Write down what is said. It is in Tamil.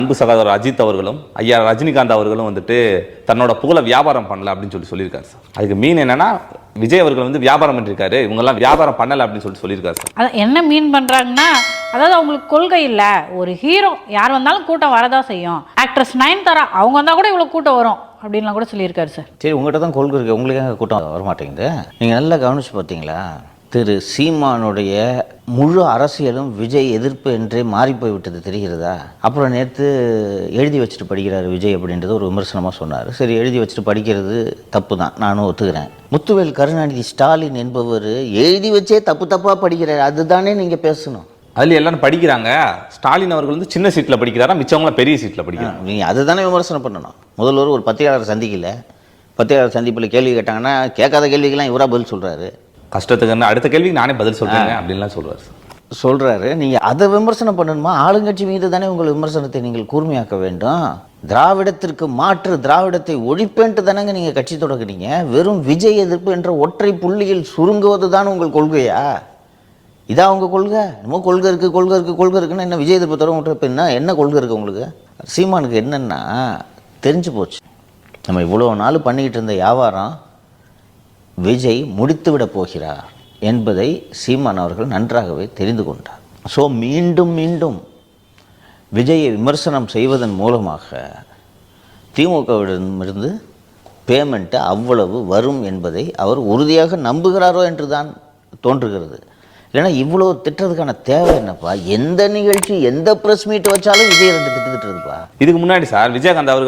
அன்பு சகோதரர் அஜித் அவர்களும் ஐயா ரஜினிகாந்த் அவர்களும் வந்துட்டு தன்னோட புகழை வியாபாரம் பண்ணல அப்படின்னு சொல்லியிருக்காரு சார். அதுக்கு மீன் என்னன்னா விஜய் அவர்கள் வந்து வியாபாரம் பண்ணிருக்காரு, இவங்கெல்லாம் வியாபாரம் பண்ணல அப்படின்னு சொல்லியிருக்காரு சார். அதான் என்ன மீன் பண்றாங்கன்னா, அதாவது அவங்களுக்கு கொள்கை இல்ல. ஒரு ஹீரோ யார் வந்தாலும் கூட்டம் வரதான் செய்யும். ஆக்ட்ரஸ் நயன்தாரா அவங்க வந்தா கூட இவ்வளவு கூட்டம் வரும் அப்படின்லாம் கூட சொல்லியிருக்காரு சார். சரி, உங்கள்கிட்ட தான் கொள்கை இருக்கு, உங்களுக்கு கூட்டம் வரமாட்டேங்குது. நீங்கள் நல்லா கவனிச்சு பார்த்தீங்களா, திரு சீமானுடைய முழு அரசியலும் விஜய் எதிர்ப்பு என்றே மாறி போய்விட்டது தெரிகிறதா? அப்புறம் நேற்று எழுதி வச்சுட்டு படிக்கிறார் விஜய் அப்படின்றது ஒரு விமர்சனமாக சொன்னார். சரி, எழுதி வச்சுட்டு படிக்கிறது தப்பு தான், நானும் ஒத்துக்கிறேன். முத்துவேல் கருணாநிதி ஸ்டாலின் என்பவர் எழுதி வச்சே தப்பாக படிக்கிறார், அதுதானே நீங்கள் பேசணும். அதில் எல்லாரும் படிக்கிறாங்க, ஸ்டாலின் அவர்கள் வந்து சின்ன சீட்டில் படிக்கிறாரா, மிச்சவங்களாம் பெரிய சீட்டில் படிக்கிறாங்க. நீங்கள் அதுதானே விமர்சனம் பண்ணணும். முதல்வர் ஒரு பத்திரிகையாளர் சந்திக்கல, பத்திரிகையாளர் சந்திப்பில் கேள்வி கேட்டாங்கன்னா கேட்காத கேள்விக்கெல்லாம் இவராக பதில் சொல்கிறாரு. கஷ்டத்துக்கு அடுத்த கேள்விக்கு நானே பதில் சொல்றேன் அப்படின்லாம் சொல்றாரு. நீங்கள் அதை விமர்சனம் பண்ணணுமா? ஆளுங்கட்சி மீது தானே உங்கள் விமர்சனத்தை நீங்கள் கூர்மையாக்க வேண்டும். திராவிடத்திற்கு மாற்று திராவிடத்தை ஒழிப்பேன்ட்டு தானேங்க நீங்கள் கட்சி தொடங்குறீங்க. வெறும் விஜய் எதிர்ப்பு என்ற ஒற்றை புள்ளியில் சுருங்குவது தான் உங்கள் கொள்கையா? இதான் உங்கள் கொள்கை? என்னமோ கொள்கை இருக்குன்னு என்ன விஜய் எதிர்ப்பு தொடங்க இப்போ என்ன கொள்கை இருக்குது உங்களுக்கு? சீமானுக்கு என்னென்னா தெரிஞ்சு போச்சு, நம்ம இவ்வளோ நாள் பண்ணிக்கிட்டு இருந்த வியாபாரம் விஜய் முடித்துவிட போகிறார் என்பதை சீமான் அவர்கள் நன்றாகவே தெரிந்து கொண்டார். ஸோ மீண்டும் விஜயை விமர்சனம் செய்வதன் மூலமாக திமுகவிடமிருந்து பேமெண்ட்டு அவ்வளவு வரும் என்பதை அவர் உறுதியாக நம்புகிறாரோ என்று தான் தோன்றுகிறது. இல்லைன்னா இவ்வளோ திட்டுறதுக்கான தேவை என்னப்பா? எந்த நிகழ்ச்சி எந்த ப்ரெஸ் மீட் வச்சாலும் விஜய் 2 திட்டுதுப்பா. இதுக்கு முன்னாடி சார் விஜயகாந்த் அவர்கள்